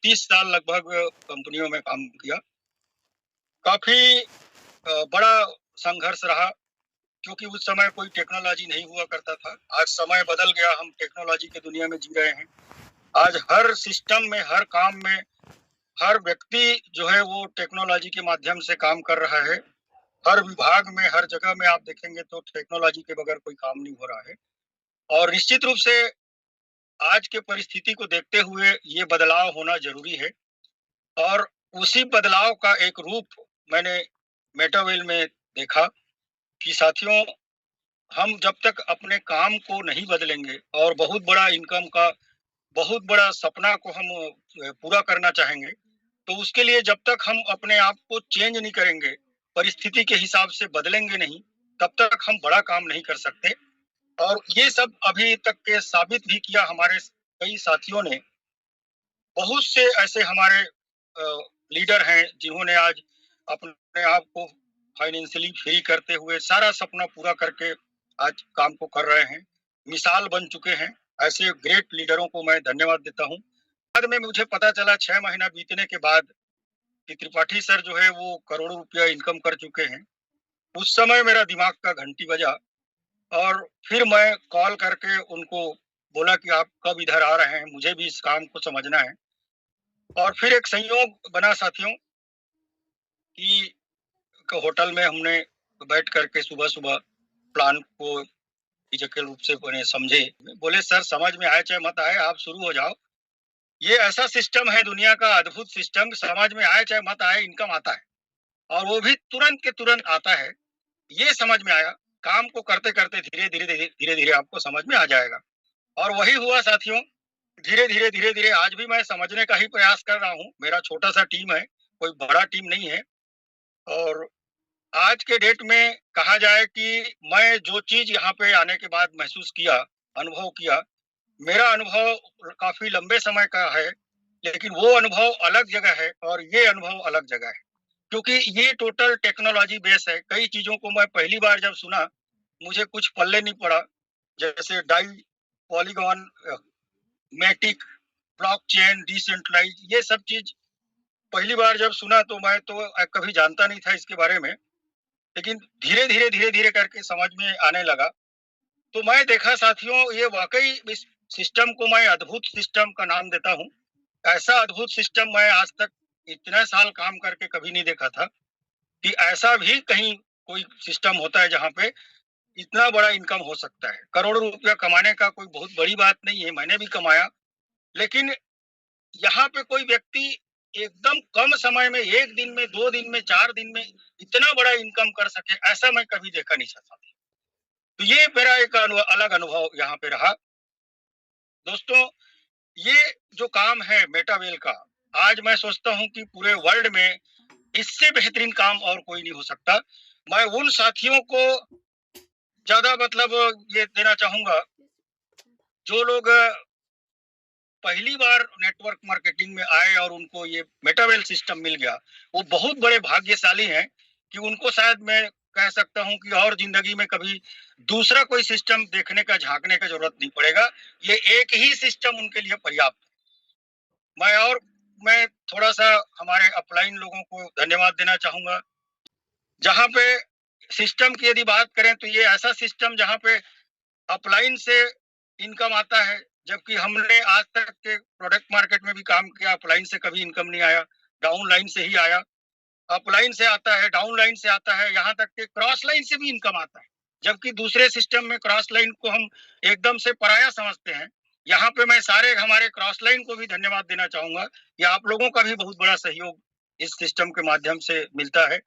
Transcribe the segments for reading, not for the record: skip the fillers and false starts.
30 साल लगभग कंपनियों में काम किया। काफ़ी बड़ा संघर्ष रहा क्योंकि उस समय कोई टेक्नोलॉजी नहीं हुआ करता था। आज समय बदल गया, हम टेक्नोलॉजी की दुनिया में जी रहे हैं। आज हर सिस्टम में, हर काम में, हर व्यक्ति जो है वो टेक्नोलॉजी के माध्यम से काम कर रहा है। हर विभाग में, हर जगह में आप देखेंगे तो टेक्नोलॉजी के बगैर कोई काम नहीं हो रहा है। और निश्चित रूप से आज के परिस्थिति को देखते हुए ये बदलाव होना ज़रूरी है और उसी बदलाव का एक रूप मैंने मेटावेल में देखा कि साथियों, हम जब तक अपने काम को नहीं बदलेंगे और बहुत बड़ा इनकम का, बहुत बड़ा सपना को हम पूरा करना चाहेंगे, तो उसके लिए जब तक हम अपने आप को चेंज नहीं करेंगे, परिस्थिति के हिसाब से बदलेंगे नहीं, तब तक हम बड़ा काम नहीं कर सकते। और ये सब अभी तक के साबित भी किया हमारे कई साथियों ने। बहुत से ऐसे हमारे लीडर हैं जिन्होंने आज अपने आप को फाइनेंशियली फ्री करते हुए सारा सपना पूरा करके आज काम को कर रहे हैं, मिसाल बन चुके हैं। ऐसे ग्रेट लीडरों को मैं धन्यवाद देता हूँ। बाद में मुझे पता चला 6 महीना बीतने के बाद कि त्रिपाठी सर जो है वो करोड़ों रुपया इनकम कर चुके हैं। उस समय मेरा दिमाग का घंटी बजा और फिर मैं कॉल करके उनको बोला कि आप कब इधर आ रहे हैं, मुझे भी इस काम को समझना है। और फिर एक संयोग बना साथियों कि होटल में हमने बैठ करके सुबह-सुबह प्लान को फिजिकल रूप से बने समझे। बोले सर समझ में आए चाहे मत आए, आप शुरू हो जाओ। ये ऐसा सिस्टम है दुनिया का अद्भुत सिस्टम, समझ में आए चाहे मत आए, इनकम आता है और वो भी तुरंत के तुरंत आता है। ये समझ में आया, काम को करते-करते धीरे-धीरे आपको समझ में आ जाएगा। और वही हुआ साथियों। धीरे-धीरे आज भी मैं समझने का ही प्रयास कर रहा हूँ। मेरा छोटा-सा टीम है, कोई बड़ा टीम नहीं है। और आज के डेट में कहा जाए कि मैं जो चीज़ यहाँ पे आने के बाद महसूस किया, अनुभव किया, मेरा अनुभव काफ़ी लंबे समय का है, लेकिन वो अनुभव अलग जगह है और ये अनुभव अलग जगह है। क्योंकि ये टोटल टेक्नोलॉजी बेस है। कई चीज़ों को मैं पहली बार जब सुना, मुझे कुछ पल्ले नहीं पड़ा। जैसे डाई, पॉलीगॉन, मैटिक, ब्लॉकचेन, डिसेंट्रलाइज़, ये सब चीज़ पहली बार जब सुना तो मैं तो कभी जानता नहीं था इसके बारे में। लेकिन धीरे-धीरे करके समझ में आने लगा। तो मैं देखा साथियों, ये वाक़ई इस सिस्टम को मैं अद्भुत सिस्टम का नाम देता हूँ। ऐसा अद्भुत सिस्टम मैं आज तक इतने साल काम करके कभी नहीं देखा था कि ऐसा भी कहीं कोई सिस्टम होता है जहाँ पे इतना बड़ा इनकम हो सकता है। करोड़ों रुपया कमाने का कोई बहुत बड़ी बात नहीं है, मैंने भी कमाया। लेकिन यहाँ पे कोई व्यक्ति एकदम कम समय में, 1 दिन में, 2 दिन में, 4 दिन में इतना बड़ा इनकम कर सके, ऐसा मैं कभी देखा नहीं था। तो ये मेरा एक अलग अनुभव यहाँ पे रहा। दोस्तों, ये जो काम है मेटावेल का, आज मैं सोचता हूँ कि पूरे वर्ल्ड में इससे बेहतरीन काम और कोई नहीं हो सकता। मैं उन साथियों को ज़्यादा मतलब ये देना चाहूँगा, जो लोग पहली बार नेटवर्क मार्केटिंग में आए और उनको ये मेटावेल सिस्टम मिल गया, वो बहुत बड़े भाग्यशाली हैं कि उनको शायद मैं कह सकता हूँ कि और जिंदगी में कभी दूसरा कोई सिस्टम देखने का, झांकने का जरूरत नहीं पड़ेगा। ये एक ही सिस्टम उनके लिए पर्याप्त है। मैं थोड़ा सा हमारे अपलाइन लोगों को धन्यवाद देना चाहूंगा। जहाँ पे सिस्टम की यदि बात करें तो ये ऐसा सिस्टम जहाँ पे अपलाइन से इनकम आता है, जबकि हमने आज तक के प्रोडक्ट मार्केट में भी काम किया, अपलाइन से कभी इनकम नहीं आया, डाउनलाइन से ही आया। अपलाइन से आता है, डाउनलाइन से आता है, यहाँ तक कि क्रॉस लाइन से भी इनकम आता है। जबकि दूसरे सिस्टम में क्रॉस लाइन को हम एकदम से पराया समझते हैं। यहाँ पे मैं सारे हमारे क्रॉस लाइन को भी धन्यवाद देना चाहूंगा कि आप लोगों का भी बहुत बड़ा सहयोग इस सिस्टम के माध्यम से मिलता है।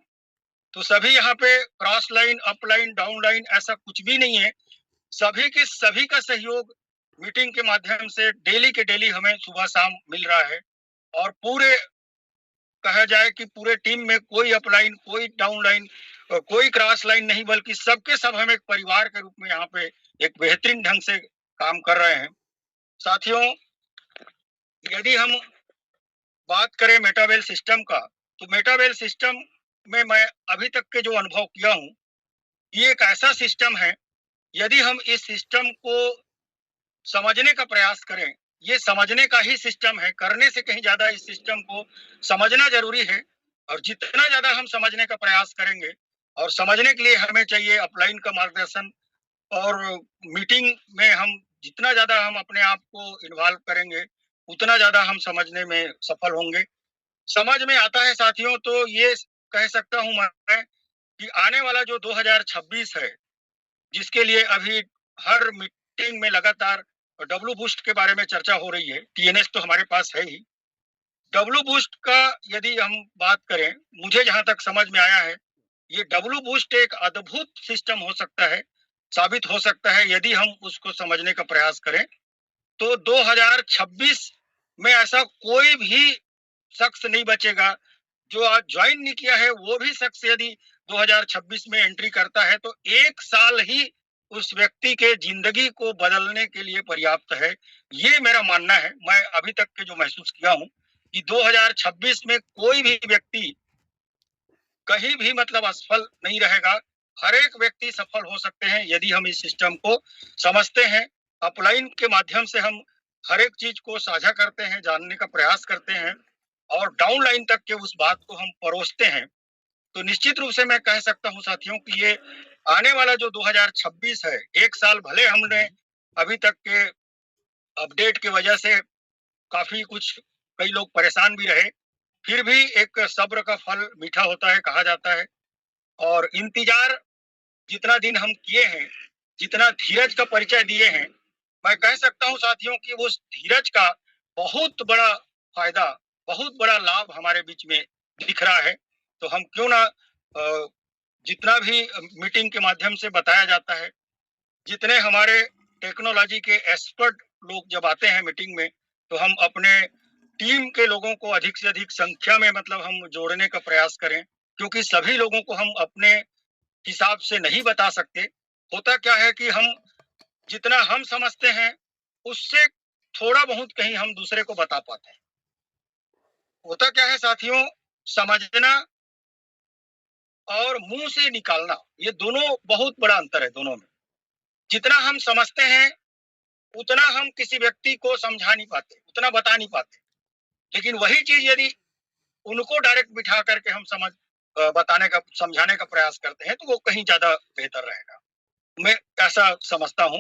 तो सभी यहाँ पे cross line, up line, down line ऐसा कुछ भी नहीं है। सभी के सभी का सहयोग मीटिंग के माध्यम से डेली के डेली हमें सुबह शाम मिल रहा है। और पूरे कहा जाए कि पूरे टीम में कोई अपलाइन, कोई डाउनलाइन, कोई क्रॉस लाइन नहीं, बल्कि सबके सब हम एक परिवार के रूप में यहाँ पे एक बेहतरीन ढंग से काम कर रहे हैं। साथियों, यदि हम बात करें मेटावेल सिस्टम का, तो मेटावेल सिस्टम में मैं अभी तक के जो अनुभव किया हूँ, ये एक ऐसा सिस्टम है, यदि हम इस सिस्टम को समझने का प्रयास करें ये समझने का ही सिस्टम है, करने से कहीं ज्यादा इस सिस्टम को समझना जरूरी है। और जितना ज्यादा हम समझने का प्रयास करेंगे, और समझने के लिए हमें चाहिए अपलाइन का मार्गदर्शन, और मीटिंग में हम जितना ज्यादा हम अपने आप को इन्वॉल्व करेंगे, उतना ज्यादा हम समझने में सफल होंगे। समझ में आता है साथियों, तो ये कह सकता हूं मैं कि आने वाला जो 2026 है, जिसके लिए अभी हर मीटिंग में लगातार डब्लू बूस्ट के बारे में चर्चा हो रही है, टीएनएस तो हमारे पास है ही। डब्लू बूस्ट का यदि हम बात करें, मुझे जहां तक समझ में आया है, ये डब्लू बूस्ट एक अद्भुत सिस्टम हो सकता है, साबित हो सकता है, यदि हम उसको समझने का प्रयास करें। तो 2026 में ऐसा कोई भी शख्स नहीं बचेगा जो आज ज्वाइन नहीं किया है, वो भी शख्स यदि 2026 में एंट्री करता है तो 1 साल ही उस व्यक्ति के जिंदगी को बदलने के लिए पर्याप्त है। ये मेरा मानना है। मैं अभी तक के जो महसूस किया हूं कि 2026 में कोई भी व्यक्ति कहीं भी मतलब असफल नहीं रहेगा। हर एक व्यक्ति सफल हो सकते हैं यदि हम इस सिस्टम को समझते हैं। अपलाइन के माध्यम से हम हर एक चीज को साझा करते हैं, जानने का प्रयास करते हैं, और डाउन लाइन तक के उस बात को हम परोसते हैं। तो निश्चित रूप से मैं कह सकता हूं साथियों कि ये आने वाला जो 2026 है, 1 साल भले हमने अभी तक के अपडेट की वजह से काफी कुछ कई लोग परेशान भी रहे, फिर भी एक सब्र का फल मीठा होता है कहा जाता है। और इंतजार जितना दिन हम किए हैं, जितना धीरज का परिचय दिए हैं, मैं कह सकता हूं साथियों कि उस धीरज का बहुत बड़ा फायदा, बहुत बड़ा लाभ हमारे बीच में दिख रहा है। तो हम क्यों ना जितना भी मीटिंग के माध्यम से बताया जाता है, जितने हमारे टेक्नोलॉजी के एक्सपर्ट लोग जब आते हैं मीटिंग में, तो हम अपने टीम के लोगों को अधिक से अधिक संख्या में मतलब हम जोड़ने का प्रयास करें, क्योंकि सभी लोगों को हम अपने हिसाब से नहीं बता सकते। होता क्या है कि हम जितना हम समझते हैं, उससे थोड़ा बहुत कहीं हम दूसरे को बता पाते हैं। होता क्या है साथियों, समझना और मुंह से निकालना, ये दोनों बहुत बड़ा अंतर है दोनों में। जितना हम समझते हैं, उतना हम किसी व्यक्ति को समझा नहीं पाते, उतना बता नहीं पाते। लेकिन वही चीज यदि उनको डायरेक्ट बिठा करके हम बताने का, समझाने का प्रयास करते हैं, तो वो कहीं ज्यादा बेहतर रहेगा। मैं ऐसा समझता हूं,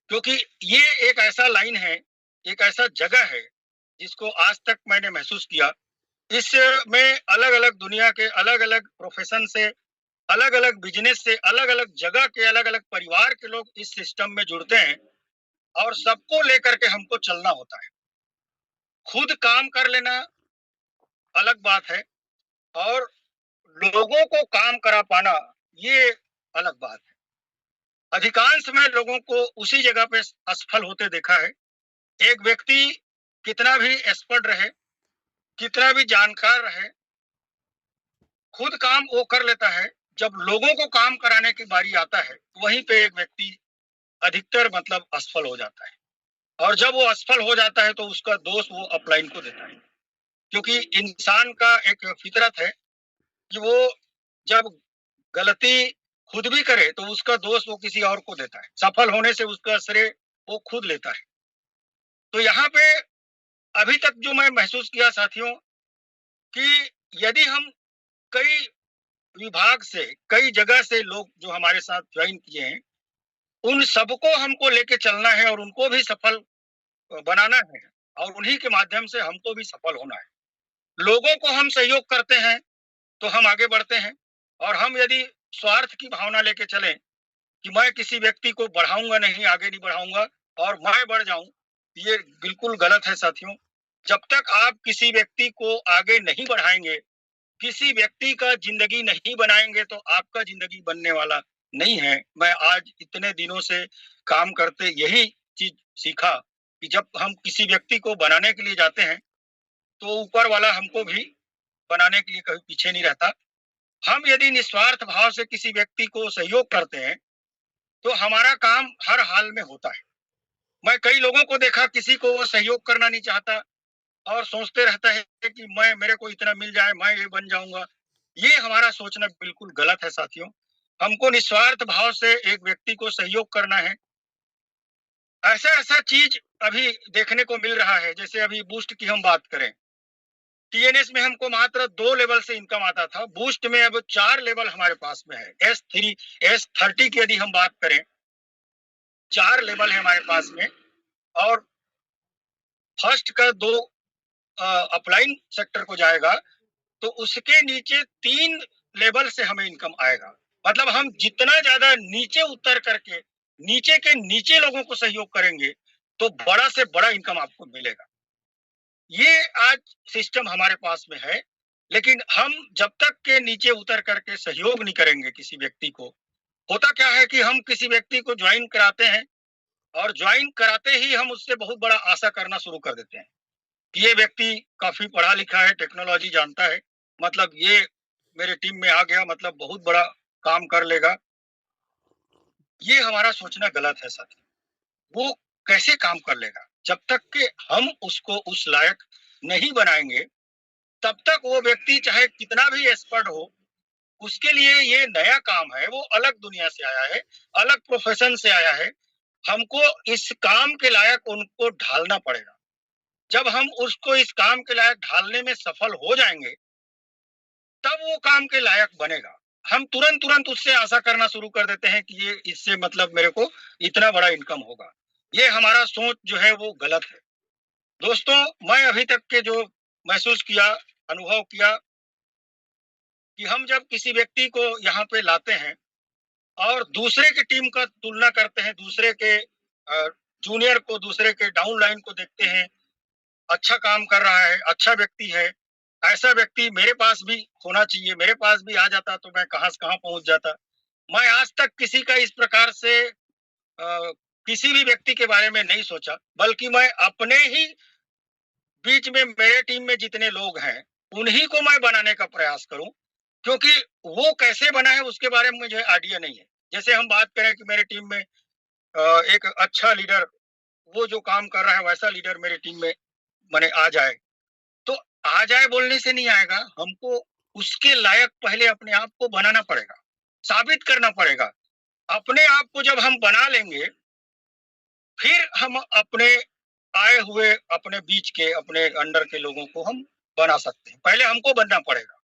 क्योंकि ये एक ऐसा लाइन है, एक ऐसा जगह है जिसको आज तक मैंने महसूस किया। इसमें अलग अलग दुनिया के अलग अलग प्रोफेशन से, अलग अलग बिजनेस से, अलग अलग जगह के, अलग अलग परिवार के लोग इस सिस्टम में जुड़ते हैं, और सबको लेकर के हमको चलना होता है। खुद काम कर लेना अलग बात है, और लोगों को काम करा पाना ये अलग बात है। अधिकांश में लोगों को उसी जगह पे असफल होते देखा है। एक व्यक्ति कितना भी एक्सपर्ट रहे, कितना भी जानकार रहे, खुद काम वो कर लेता है, जब लोगों को काम कराने की बारी आता है, वहीं पे एक व्यक्ति अधिकतर मतलब असफल हो जाता है। और जब वो असफल हो जाता है तो उसका दोष वो अपलाइन को देता है, क्योंकि इंसान का एक फितरत है कि वो जब गलती खुद भी करे तो उसका दोष वो किसी और को देता है, सफल होने से उसका श्रेय वो खुद लेता है। तो यहाँ पे अभी तक जो मैं महसूस किया साथियों, कि यदि हम कई विभाग से, कई जगह से लोग जो हमारे साथ ज्वाइन किए हैं, उन सबको हमको लेके चलना है और उनको भी सफल बनाना है, और उन्हीं के माध्यम से हमको भी सफल होना है। लोगों को हम सहयोग करते हैं तो हम आगे बढ़ते हैं, और हम यदि स्वार्थ की भावना लेके चलें कि मैं किसी व्यक्ति को बढ़ाऊंगा नहीं, आगे नहीं बढ़ाऊंगा और मैं बढ़ जाऊं, ये बिल्कुल गलत है साथियों। जब तक आप किसी व्यक्ति को आगे नहीं बढ़ाएंगे, किसी व्यक्ति का जिंदगी नहीं बनाएंगे, तो आपका जिंदगी बनने वाला नहीं है। मैं आज इतने दिनों से काम करते यही चीज सीखा कि जब हम किसी व्यक्ति को बनाने के लिए जाते हैं, तो ऊपर वाला हमको भी बनाने के लिए कभी पीछे नहीं रहता। हम यदि निस्वार्थ भाव से किसी व्यक्ति को सहयोग करते हैं, तो हमारा काम हर हाल में होता है। मैं कई लोगों को देखा, किसी को वो सहयोग करना नहीं चाहता और सोचते रहता है कि मैं, मेरे को इतना मिल जाए, मैं ये बन जाऊंगा। ये हमारा सोचना बिल्कुल गलत है साथियों। हमको निस्वार्थ भाव से एक व्यक्ति को सहयोग करना है। ऐसा ऐसा चीज अभी देखने को मिल रहा है, जैसे अभी बूस्ट की हम बात करें, टीएनएस में हमको मात्र 2 लेवल से इनकम आता था, बूस्ट में अब 4 लेवल हमारे पास में है। S3 S30 की यदि हम बात करें, 4 लेवल है हमारे पास में, और फर्स्ट का 2 अपलाइन सेक्टर को जाएगा, तो उसके नीचे 3 लेवल से हमें इनकम आएगा। मतलब हम जितना ज्यादा नीचे उतर करके नीचे के नीचे लोगों को सहयोग करेंगे, तो बड़ा से बड़ा इनकम आपको मिलेगा। ये आज सिस्टम हमारे पास में है, लेकिन हम जब तक के नीचे उतर करके सहयोग नहीं करेंगे किसी व्यक्ति को, होता क्या है कि हम किसी व्यक्ति को ज्वाइन कराते हैं, और ज्वाइन कराते ही हम उससे बहुत बड़ा आशा करना शुरू कर देते हैं कि ये व्यक्ति काफी पढ़ा लिखा है, टेक्नोलॉजी जानता है, मतलब ये मेरे टीम में आ गया, मतलब बहुत बड़ा काम कर लेगा। ये हमारा सोचना गलत है साथी। वो कैसे काम कर लेगा? जब तक कि हम उसको उस लायक नहीं बनाएंगे, तब तक वो व्यक्ति चाहे कितना भी एक्सपर्ट हो, उसके लिए ये नया काम है, वो अलग दुनिया से आया है, अलग प्रोफेशन से आया है। हमको इस काम के लायक उनको ढालना पड़ेगा। जब हम उसको इस काम के लायक ढालने में सफल हो जाएंगे, तब वो काम के लायक बनेगा। हम तुरंत तुरंत उससे आशा करना शुरू कर देते हैं कि ये इससे मतलब मेरे को इतना बड़ा इनकम होगा। ये हमारा सोच जो है वो गलत है। दोस्तों, मैं अभी तक के जो महसूस किया, अनुभव किया, कि हम जब किसी व्यक्ति को यहाँ पे लाते हैं और दूसरे की टीम का तुलना करते हैं, दूसरे के जूनियर को, दूसरे के डाउन लाइन को देखते हैं, अच्छा काम कर रहा है, अच्छा व्यक्ति है, ऐसा व्यक्ति मेरे पास भी होना चाहिए, मेरे पास भी आ जाता तो मैं कहाँ से कहाँ पहुंच जाता। मैं आज तक किसी का इस प्रकार से किसी भी व्यक्ति के बारे में नहीं सोचा, बल्कि मैं अपने ही बीच में, मेरे टीम में जितने लोग हैं, उन्हीं को मैं बनाने का प्रयास करूं, क्योंकि वो कैसे बना है उसके बारे में मुझे आइडिया नहीं है। जैसे हम बात करें कि मेरे टीम में एक अच्छा लीडर, वो जो काम कर रहा है वैसा लीडर मेरे टीम में माने आ जाए, तो आ जाए बोलने से नहीं आएगा, हमको उसके लायक पहले अपने आप को बनाना पड़ेगा, साबित करना पड़ेगा। अपने आप को जब हम बना लेंगे, फिर हम अपने आए हुए, अपने बीच के, अपने अंडर के लोगों को हम बना सकते हैं। पहले हमको बनना पड़ेगा।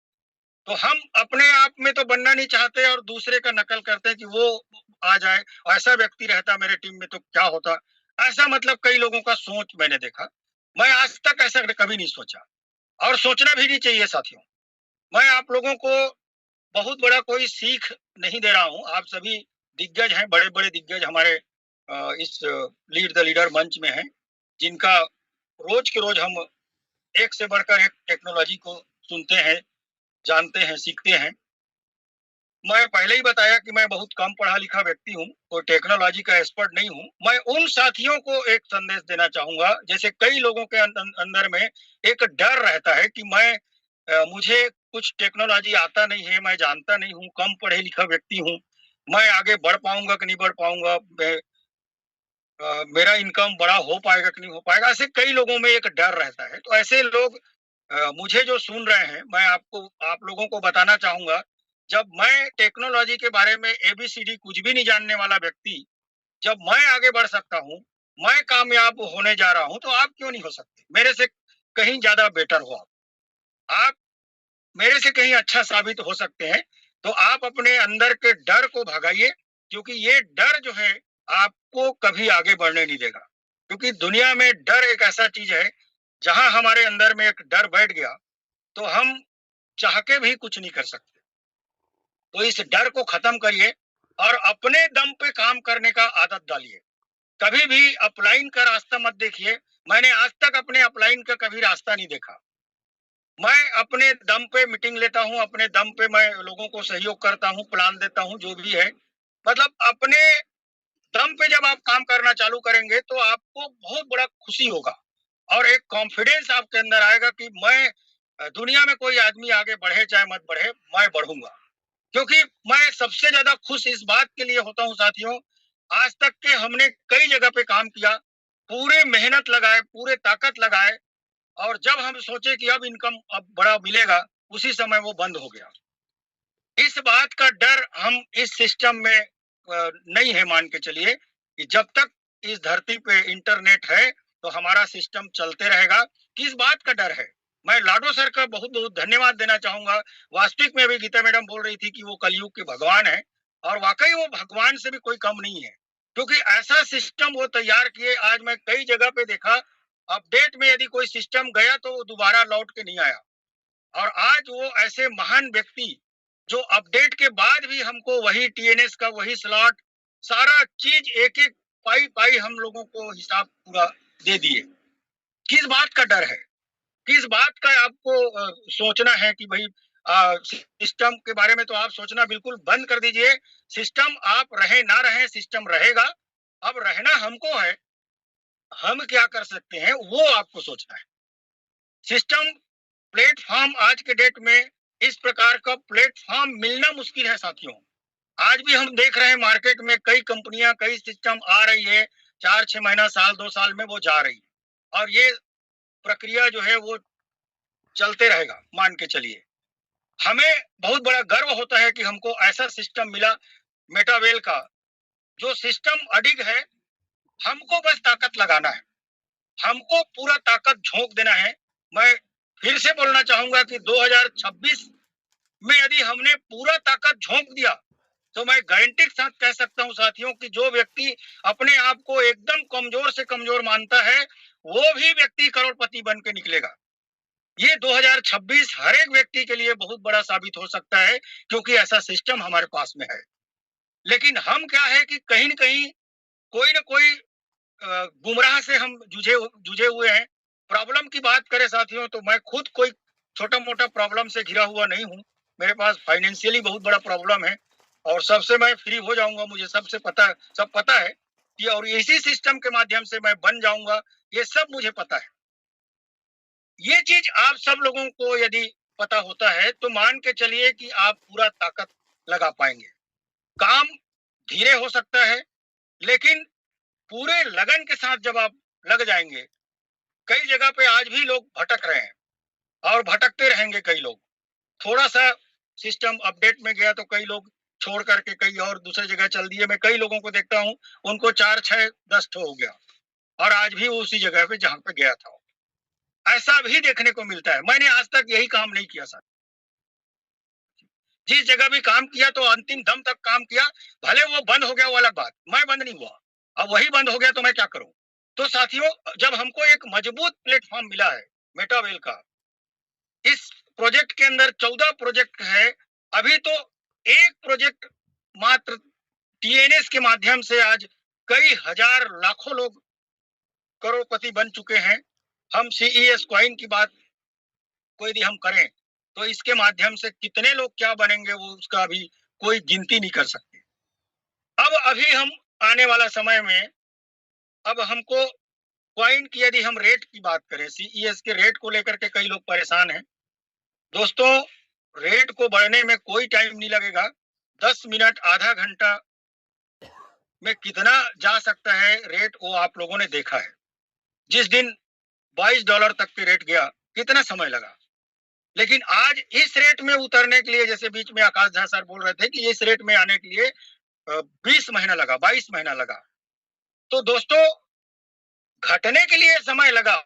तो हम अपने आप में तो बनना नहीं चाहते और दूसरे का नकल करते हैं कि वो आ जाए, ऐसा व्यक्ति रहता मेरे टीम में तो क्या होता। ऐसा मतलब कई लोगों का सोच मैंने देखा। मैं आज तक ऐसा कभी नहीं सोचा, और सोचना भी नहीं चाहिए साथियों। मैं आप लोगों को बहुत बड़ा कोई सीख नहीं दे रहा हूँ। आप सभी दिग्गज हैं, बड़े-बड़े दिग्गज हमारे इस लीड द लीडर मंच में हैं, जिनका रोज के रोज हम एक से बढ़कर एक टेक्नोलॉजी को सुनते हैं, जानते हैं, सीखते हैं। मैं पहले ही बताया कि मैं बहुत कम पढ़ा लिखा व्यक्ति हूँ, कोई टेक्नोलॉजी का एक्सपर्ट नहीं हूँ। मैं उन साथियों को एक संदेश देना चाहूँगा, जैसे कई लोगों के अंदर में एक डर रहता है कि मुझे कुछ टेक्नोलॉजी आता नहीं है, मैं जानता नहीं हूँ, कम पढ़े लिखा व्यक्ति हूँ, मैं आगे बढ़ पाऊँगा कि नहीं बढ़ पाऊँगा, मेरा इनकम बड़ा हो पाएगा कि नहीं हो पाएगा, ऐसे कई लोगों में एक डर रहता है। तो ऐसे लोग मुझे जो सुन रहे हैं, मैं आप लोगों को बताना चाहूँगा, जब मैं टेक्नोलॉजी के बारे में एबीसीडी कुछ भी नहीं जानने वाला व्यक्ति, जब मैं आगे बढ़ सकता हूँ, मैं कामयाब होने जा रहा हूँ, तो आप क्यों नहीं हो सकते? मेरे से कहीं ज़्यादा बेटर हो आप। आप मेरे से कहीं अच्छा साबित हो सकते हैं, तो आप अपने अंदर के डर को भगाइए, क्योंकि ये डर जो है, आपको कभी आगे बढ़ने नहीं देगा। क्योंकि दुनिया में डर एक ऐसा चीज़ है, जहाँ हमारे अंदर में एक डर बैठ गया, तो हम चाह के भी कुछ नहीं कर सकते। तो इस डर को खत्म करिए और अपने दम पे काम करने का आदत डालिए। कभी भी अपलाइन का रास्ता मत देखिए। मैंने आज तक अपने अपलाइन का कभी रास्ता नहीं देखा। मैं अपने दम पे मीटिंग लेता हूँ, अपने दम पे मैं लोगों को सहयोग करता हूँ, प्लान देता हूँ, जो भी है। मतलब अपने दम पे जब आप काम करना चालू करेंगे, तो आपको बहुत बड़ा खुशी होगा और एक कॉन्फिडेंस आपके अंदर आएगा कि मैं दुनिया में कोई आदमी आगे बढ़े चाहे मत बढ़े, मैं बढ़ूंगा। क्योंकि मैं सबसे ज्यादा खुश इस बात के लिए होता हूँ साथियों, आज तक के हमने कई जगह पे काम किया, पूरे मेहनत लगाए, पूरे ताकत लगाए, और जब हम सोचे कि अब इनकम अब बड़ा मिलेगा, उसी समय वो बंद हो गया। इस बात का डर हम इस सिस्टम में नहीं है, मान के चलिए कि जब तक इस धरती पे इंटरनेट है, तो हमारा सिस्टम चलते रहेगा। किस बात का डर है? मैं लाडो सर का बहुत बहुत धन्यवाद देना चाहूंगा। वास्तविक में अभी गीता मैडम बोल रही थी कि वो कलयुग के भगवान है, और वाकई वो भगवान से भी कोई कम नहीं है, क्योंकि ऐसा सिस्टम वो तैयार किए। आज मैं कई जगह पे देखा, अपडेट में यदि कोई सिस्टम गया तो वो दोबारा लौट के नहीं आया। और आज वो ऐसे महान व्यक्ति जो अपडेट के बाद भी हमको वही टीएनएस का वही स्लॉट, सारा चीज एक एक पाई पाई हम लोगों को हिसाब पूरा दे दिए। किस बात का डर है? किस बात का आपको सोचना है कि भाई सिस्टम के बारे में तो आप सोचना बिल्कुल बंद कर दीजिए। सिस्टम आप रहे ना रहे, सिस्टम रहेगा। अब रहना हमको है, हम क्या कर सकते हैं वो आपको सोचना है। सिस्टम प्लेटफॉर्म आज के डेट में इस प्रकार का प्लेटफॉर्म मिलना मुश्किल है साथियों। आज भी हम देख रहे हैं मार्केट में कई कंपनियां, कई सिस्टम आ रही है, 4-6 महीना, साल 2 साल में वो जा रही है, और ये प्रक्रिया जो है वो चलते रहेगा, मान के चलिए। हमें बहुत बड़ा गर्व होता है कि हमको ऐसा सिस्टम मिला मेटावेल का, जो सिस्टम अडिग है। हमको बस ताकत लगाना है, हमको पूरा ताकत झोंक देना है। मैं फिर से बोलना चाहूंगा कि 2026 में यदि हमने पूरा ताकत झोंक दिया तो मैं गारंटी के साथ कह सकता हूं साथियों कि जो व्यक्ति अपने आप को एकदम कमजोर से कमजोर मानता है, वो भी व्यक्ति करोड़पति बन के निकलेगा। ये 2026 हर एक व्यक्ति के लिए बहुत बड़ा साबित हो सकता है, क्योंकि ऐसा सिस्टम हमारे पास में है। लेकिन हम क्या है कि कहीं न कहीं कोई न कोई गुमराह से हम जुझे हुए हैं। प्रॉब्लम की बात करें साथियों, तो मैं खुद कोई छोटा-मोटा प्रॉब्लम से घिरा हुआ नहीं हूँ। मेरे पास फाइनेंशियली बहुत बड़ा प्रॉब्लम है, और सबसे मैं फ्री हो जाऊँगा, मुझे सबसे सब पता है कि, और इसी सिस्टम के माध्यम से मैं बन जाऊँगा, ये सब मुझे पता है। ये चीज आप सब लोगों को यदि पता होता है तो मान के चलिए कि आप पूरा ताकत लगा पाएंगे। काम धीरे हो सकता है, लेकिन पूरे लगन के साथ जब आप लग जाएंगे। कई जगह पे आज भी लोग भटक रहे हैं, और भटकते रहेंगे कई लोग। थोड़ा सा सिस्टम अपडेट में गया तो कई लोग छोड़ करके कई और दूसरी जगह चल दिए। मैं कई लोगों को देखता हूँ, उनको 4, 6, 10 हो गया, और आज भी वो उसी जगह पे जहां पे गया था। ऐसा भी देखने को मिलता है। मैंने आज तक यही काम नहीं किया सर। जिस जगह भी काम किया तो अंतिम दम तक काम किया। भले वो बंद हो गया वो अलग बात, मैं बंद नहीं हुआ। अब वही बंद हो गया तो मैं क्या करूं? तो साथियों, जब हमको एक मजबूत प्लेटफॉर्म मिला है मेटावेल का, इस प्रोजेक्ट के अंदर 14 प्रोजेक्ट है। अभी तो एक प्रोजेक्ट मात्र टीएनएस के माध्यम से आज कई हजार लाखों लोग करोड़पति बन चुके हैं। हम सीईएस कॉइन की बात को यदि हम करें तो इसके माध्यम से कितने लोग क्या बनेंगे वो उसका अभी कोई गिनती नहीं कर सकते। अब अभी हम आने वाला समय में, अब हमको कॉइन की यदि हम रेट की बात करें, सीईएस के रेट को लेकर के कई लोग परेशान हैं। दोस्तों, रेट को बढ़ने में कोई टाइम नहीं लगेगा। 10 मिनट, आधा घंटा में कितना जा सकता है रेट, वो आप लोगों ने देखा है। जिस दिन $22 तक के रेट गया, कितना समय लगा। लेकिन आज इस रेट में उतरने के लिए, जैसे बीच में आकाश झा सर बोल रहे थे कि इस रेट में आने के लिए 20 महीना लगा, 22 महीना लगा। तो दोस्तों, घटने के लिए समय लगा,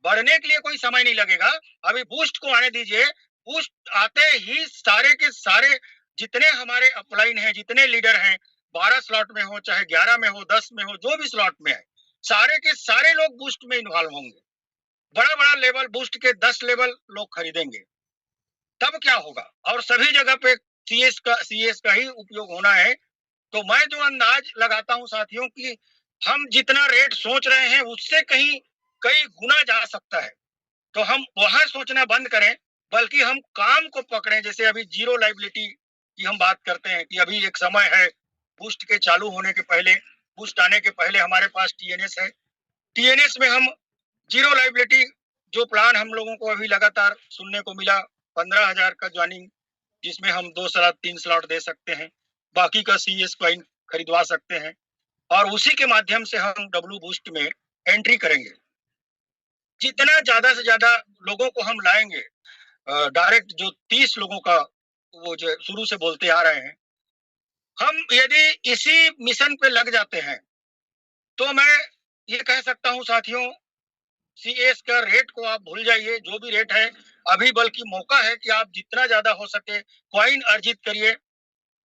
बढ़ने के लिए कोई समय नहीं लगेगा। अभी बूस्ट को आने दीजिए। बूस्ट आते ही सारे के सारे जितने हमारे अपलाइन हैं, जितने लीडर हैं, 12 स्लॉट में हो चाहे 11 में हो, 10 में हो, जो भी स्लॉट में है, सारे के सारे लोग बूस्ट में इन्वॉल्व होंगे। बड़ा बड़ा लेवल बूस्ट के 10 लेवल लोग खरीदेंगे। तब क्या होगा? और सभी जगह पे सीएस का ही उपयोग होना है। तो मैं जो अंदाज लगाता हूं साथियों कि हम जितना रेट सोच रहे हैं उससे कहीं कई गुना जा सकता है। तो हम वहां सोचना बंद करें, बल्कि हम काम को पकड़ें। जैसे अभी जीरो लाइबिलिटी की हम बात करते हैं कि अभी एक समय है बूस्ट के चालू होने के पहले, बूस्ट आने के पहले हमारे पास टीएनएस है। टीएनएस में हम जीरो लाइबिलिटी जो प्लान हम लोगों को अभी लगातार सुनने को मिला, 15,000 का ज्वाइनिंग, जिसमें हम 2 स्लॉट 3 स्लॉट दे सकते हैं, बाकी का सीएस कॉइन खरीदवा सकते हैं, और उसी के माध्यम से हम डब्ल्यू बूस्ट में एंट्री करेंगे। जितना ज्यादा से ज्यादा लोगों को हम लाएंगे, डायरेक्ट जो 30 लोगों का वो जो शुरू से बोलते आ रहे हैं, हम यदि इसी मिशन पे लग जाते हैं तो मैं ये कह सकता हूं साथियों सीएस का रेट को आप भूल जाइए, जो भी रेट है अभी, बल्कि मौका है कि आप जितना ज्यादा हो सके कॉइन अर्जित करिए,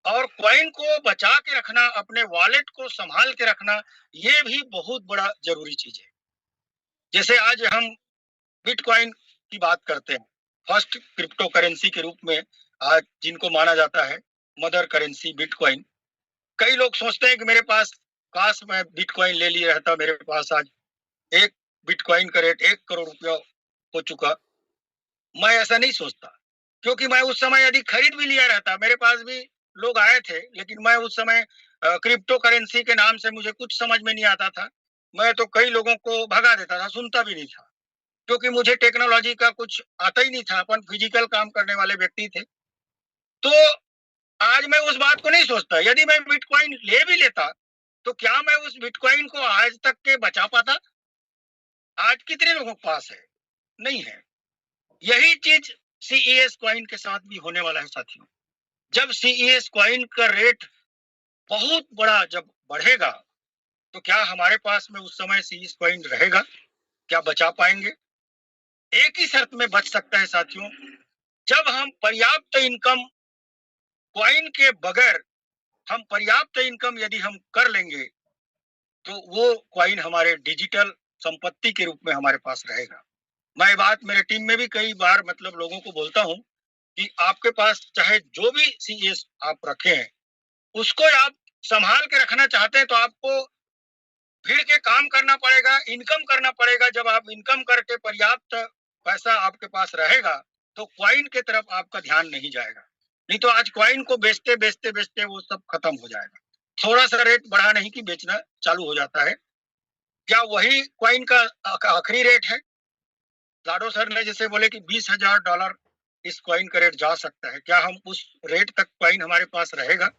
और कॉइन को बचा के रखना, अपने वॉलेट को संभाल के रखना, ये भी बहुत बड़ा जरूरी चीज है। जैसे आज हम बिटकॉइन की बात करते हैं, फर्स्ट क्रिप्टो करेंसी के रूप में आज जिनको माना जाता है, मदर करेंसी बिटकॉइन। कई लोग सोचते हैं कि मेरे पास, काश मैं बिटकॉइन ले लिया रहता, मेरे पास आज एक बिटकॉइन का रेट 1 करोड़ रुपया हो चुका। मैं ऐसा नहीं सोचता, क्योंकि मैं उस समय यदि खरीद भी लिया रहता, मेरे पास भी लोग आए थे, लेकिन मैं उस समय क्रिप्टो करेंसी के नाम से मुझे कुछ समझ में नहीं आता था। मैं तो कई लोगों को भगा देता था, सुनता भी नहीं था, क्योंकि मुझे टेक्नोलॉजी का कुछ आता ही नहीं था। अपन फिजिकल काम करने वाले व्यक्ति थे। तो आज मैं उस बात को नहीं सोचता। यदि मैं बिटकॉइन ले भी लेता, तो क्या मैं उस बिटकॉइन को आज तक के बचा पाता? आज कितने लोगों के पास है? नहीं है। यही चीज सीईएस कॉइन के साथ भी होने वाला है साथियों। जब सीईएस कॉइन का रेट बहुत बड़ा जब बढ़ेगा, तो क्या हमारे पास में उस समय सीईएस कॉइन रहेगा? क्या बचा पाएंगे? एक ही शर्त में बच सकता है साथियों, जब हम पर्याप्त इनकम, कॉइन के बगैर हम पर्याप्त इनकम यदि हम कर लेंगे, तो वो कॉइन हमारे डिजिटल संपत्ति के रूप में हमारे पास रहेगा। मैं बात मेरे टीम में भी कई बार मतलब लोगों को बोलता हूं कि आपके पास चाहे जो भी सीएस आप रखे हैं, उसको आप संभाल के रखना चाहते हैं, तो आपको भीड़ के काम करना पड़ेगा, इनकम करना पड़ेगा। जब आप इनकम करके पर्याप्त पैसा आपके पास रहेगा, तो क्वाइन के तरफ आपका ध्यान नहीं जाएगा। नहीं तो आज क्वाइन को बेचते बेचते बेचते वो सब खत्म हो जाएगा। थोड़ा सा रेट बढ़ा नहीं कि बेचना चालू हो जाता है। क्या वही क्वाइन का आखिरी रेट है? लाडो सर ने जैसे बोले कि $20,000 इस क्वाइन का रेट जा सकता है, क्या हम उस रेट तक क्वाइन हमारे पास रहेगा?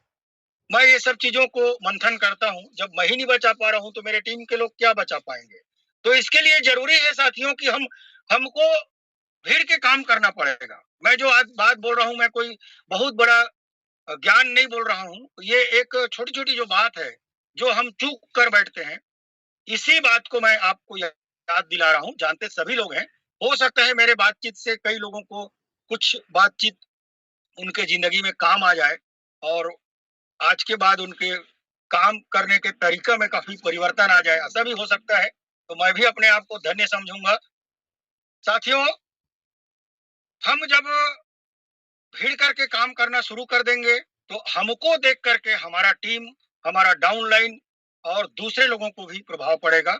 मैं ये सब चीजों को मंथन करता हूँ। जब मैं ही नहीं बचा पा रहा हूँ, तो मेरे टीम के लोग क्या बचा पाएंगे? तो इसके लिए जरूरी है साथियों कि हमको भीड़ के काम करना पड़ेगा। मैं जो आज बात बोल रहा हूँ, मैं कोई बहुत बड़ा ज्ञान नहीं बोल रहा हूँ। ये एक छोटी छोटी जो बात है, जो हम चूक कर बैठते हैं, इसी बात को मैं आपको याद दिला रहा हूँ। जानते सभी लोग हैं। हो सकता है मेरे बातचीत से कई लोगों को कुछ बातचीत उनके जिंदगी में काम आ जाए, और आज के बाद उनके काम करने के तरीका में काफी परिवर्तन आ जाए, ऐसा भी हो सकता है। तो मैं भी अपने आप को धन्य समझूंगा। साथियों, हम जब भीड़ करके काम करना शुरू कर देंगे, तो हमको देख करके हमारा टीम, हमारा डाउनलाइन और दूसरे लोगों को भी प्रभाव पड़ेगा,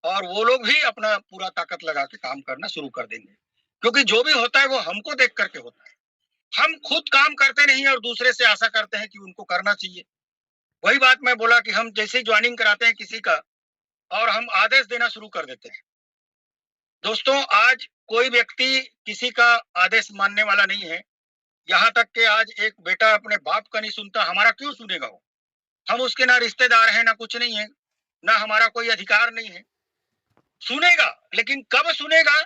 और वो लोग भी अपना पूरा ताकत लगा के काम करना शुरू कर देंगे। क्योंकि जो भी होता है वो हमको देख करके होता है। हम खुद काम करते नहीं और दूसरे से आशा करते हैं कि उनको करना चाहिए। वही बात मैं बोला कि हम जैसे ही ज्वाइनिंग कराते हैं किसी का, और हम आदेश देना शुरू कर देते हैं। दोस्तों, आज कोई व्यक्ति किसी का आदेश मानने वाला नहीं है। यहाँ तक कि आज एक बेटा अपने बाप का नहीं सुनता, हमारा क्यों सुनेगा वो? हम उसके ना रिश्तेदार हैं, ना कुछ नहीं है, ना हमारा कोई अधिकार नहीं है। सुनेगा, लेकिन कब सुनेगा?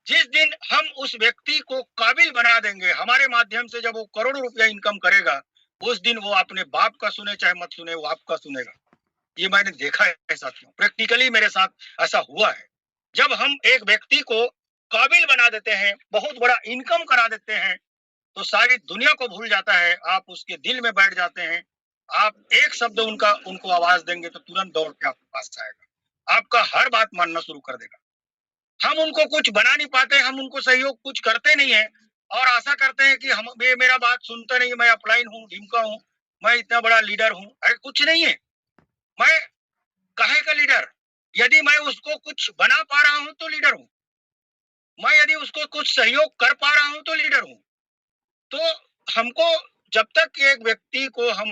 जिस दिन हम उस व्यक्ति को काबिल बना देंगे, हमारे माध्यम से जब वो करोड़ों रुपया इनकम करेगा, उस दिन वो अपने बाप का सुने चाहे मत सुने, वो आपका सुनेगा। ये मैंने देखा है साथियों, प्रैक्टिकली मेरे साथ ऐसा हुआ है। जब हम एक व्यक्ति को काबिल बना देते हैं, बहुत बड़ा इनकम करा देते हैं, तो सारी दुनिया को भूल जाता है। आप उसके दिल में बैठ जाते हैं। आप एक शब्द उनका उनको आवाज देंगे, तो तुरंत दौड़ के आपके पास आएगा, आपका हर बात मानना शुरू कर देगा। हम उनको कुछ बना नहीं पाते, हम उनको सहयोग कुछ करते नहीं है, और आशा करते हैं कि हम, ये मेरा बात सुनता नहीं, मैं अपलाइन हूँ, ढिमका हूँ, मैं इतना बड़ा लीडर हूँ। अरे कुछ नहीं है। मैं काहे का लीडर? यदि मैं उसको कुछ बना पा रहा हूं तो लीडर हूं। मैं यदि उसको कुछ सहयोग कर पा रहा हूं तो लीडर हूं। तो हमको, जब तक एक व्यक्ति को हम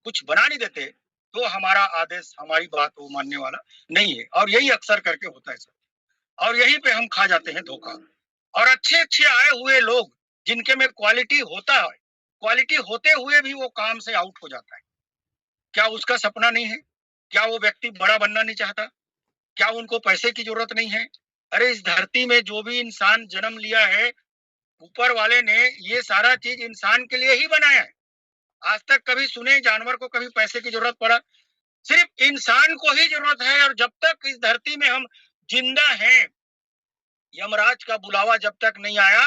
कुछ बना नहीं देते, तो हमारा आदेश, हमारी बात वो मानने वाला नहीं है। और यही अक्सर करके होता है सर, और यहीं पे हम खा जाते हैं धोखा। और अच्छे अच्छे आए हुए लोग, जिनके में क्वालिटी होता है, क्वालिटी होते हुए भी वो काम से आउट हो जाता है। क्या उसका सपना नहीं है? क्या वो व्यक्ति बड़ा बनना नहीं चाहता? क्या उनको पैसे की जरूरत नहीं है? अरे इस धरती में जो भी इंसान जन्म लिया है, ऊपर वाले ने ये सारा चीज इंसान के लिए ही बनाया है। आज तक कभी सुने जानवर को कभी पैसे की जरूरत पड़ा? सिर्फ इंसान को ही जरूरत है। और जब तक इस धरती में हम जिंदा हैं, यमराज का बुलावा जब तक नहीं आया,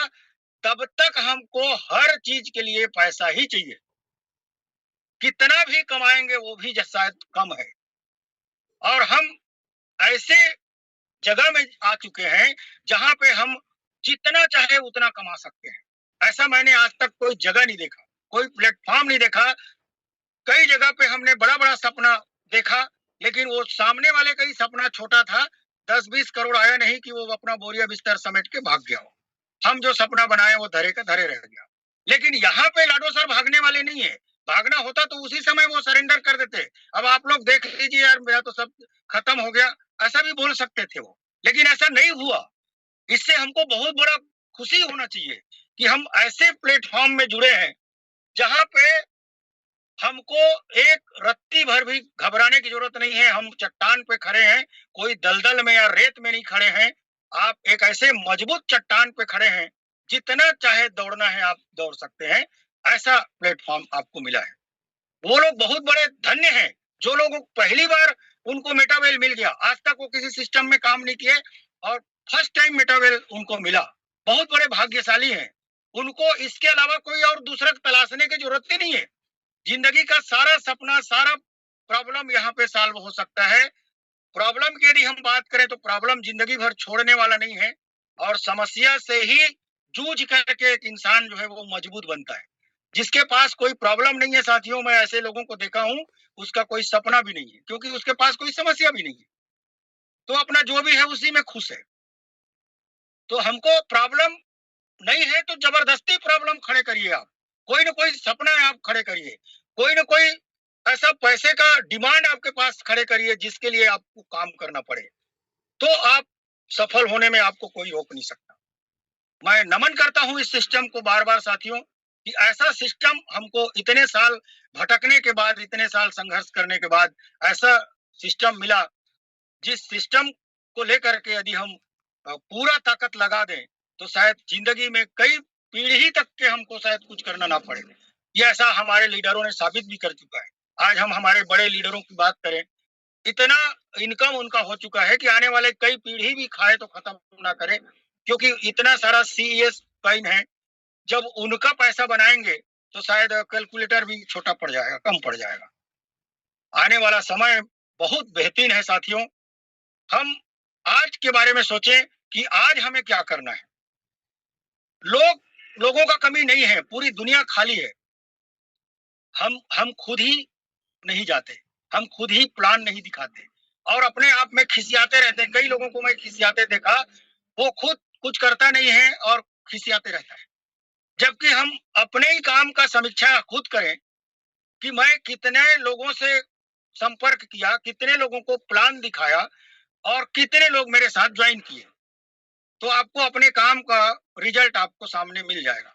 तब तक हमको हर चीज के लिए पैसा ही चाहिए। कितना भी कमाएंगे वो भी शायद कम है। और हम ऐसे जगह में आ चुके हैं जहां पे हम जितना चाहे उतना कमा सकते हैं। ऐसा मैंने आज तक कोई जगह नहीं देखा, कोई प्लेटफॉर्म नहीं देखा। कई जगह पे हमने बड़ा बड़ा सपना देखा, लेकिन वो सामने वाले का ही सपना छोटा था। 10-20 करोड़ आया नहीं कि वो अपना बोरिया बिस्तर समेट के भाग गया हो। हम जो सपना बनाए वो धरे का धरे रह गया। लेकिन यहाँ पे लाडो सर भागने वाले नहीं है। भागना होता तो उसी समय वो सरेंडर कर देते। अब आप लोग देख लीजिए यार, मेरा तो सब खत्म हो गया, ऐसा भी बोल सकते थे वो, लेकिन ऐसा नहीं हुआ। इससे हमको बहुत बड़ा खुशी होना चाहिए कि हम ऐसे प्लेटफॉर्म में जुड़े हैं जहां पे हमको एक रत्ती भर भी घबराने की जरूरत नहीं है। हम चट्टान पे खड़े हैं, कोई दलदल में या रेत में नहीं खड़े हैं। आप एक ऐसे मजबूत चट्टान पे खड़े हैं, जितना चाहे दौड़ना है आप दौड़ सकते हैं। ऐसा प्लेटफॉर्म आपको मिला है। वो लोग बहुत बड़े धन्य हैं जो लोग पहली बार उनको मेटावेल मिल गया। आज तक वो किसी सिस्टम में काम नहीं किए और फर्स्ट टाइम मेटावेल उनको मिला। बहुत बड़े भाग्यशाली हैं। उनको इसके अलावा कोई और दूसरा तलाशने की जरूरत ही नहीं है। जिंदगी का सारा सपना, सारा प्रॉब्लम यहाँ पे सॉल्व हो सकता है। प्रॉब्लम की यदि हम बात करें तो प्रॉब्लम जिंदगी भर छोड़ने वाला नहीं है, और समस्या से ही जूझ करके एक इंसान जो है वो मजबूत बनता है। जिसके पास कोई प्रॉब्लम नहीं है साथियों, मैं ऐसे लोगों को देखा हूं, उसका कोई सपना भी नहीं है, क्योंकि उसके पास कोई समस्या भी नहीं है, तो अपना जो भी है उसी में खुश है। तो हमको प्रॉब्लम नहीं है तो जबरदस्ती प्रॉब्लम खड़े करिए। आप कोई ना कोई सपना है आप खड़े करिए, कोई ना कोई ऐसा पैसे का डिमांड आपके पास खड़े करिए जिसके लिए आपको काम करना पड़े, तो आप सफल होने में आपको कोई रोक नहीं सकता। मैं नमन करता हूं इस सिस्टम को बार बार साथियों, कि ऐसा सिस्टम हमको इतने साल भटकने के बाद, इतने साल संघर्ष करने के बाद ऐसा सिस्टम मिला, जिस सिस्टम को लेकर के यदि हम पूरा ताकत लगा दें तो शायद जिंदगी में कई पीढ़ी तक के हमको शायद कुछ करना ना पड़े। ये ऐसा हमारे लीडरों ने साबित भी कर चुका है। आज हम हमारे बड़े लीडरों की बात करें, इतना इनकम उनका हो चुका है कि आने वाले कई पीढ़ी भी खाए तो खत्म ना करे, क्योंकि इतना सारा सीईएस कॉइन है। जब उनका पैसा बनाएंगे तो शायद कैलकुलेटर भी छोटा पड़ जाएगा, कम पड़ जाएगा। आने वाला समय बहुत बेहतरीन है साथियों। हम आज के बारे में सोचें कि आज हमें क्या करना है। लोगों का कमी नहीं है, पूरी दुनिया खाली है। हम खुद ही नहीं जाते, हम खुद ही प्लान नहीं दिखाते और अपने आप में खिसियाते रहते हैं। कई लोगों को मैं खिसियाते देखा, वो खुद कुछ करता नहीं है और खिसियाते रहता है। जबकि हम अपने ही काम का समीक्षा खुद करें कि मैं कितने लोगों से संपर्क किया, कितने लोगों को प्लान दिखाया और कितने लोग मेरे साथ ज्वाइन किए, तो आपको अपने काम का रिजल्ट आपको सामने मिल जाएगा।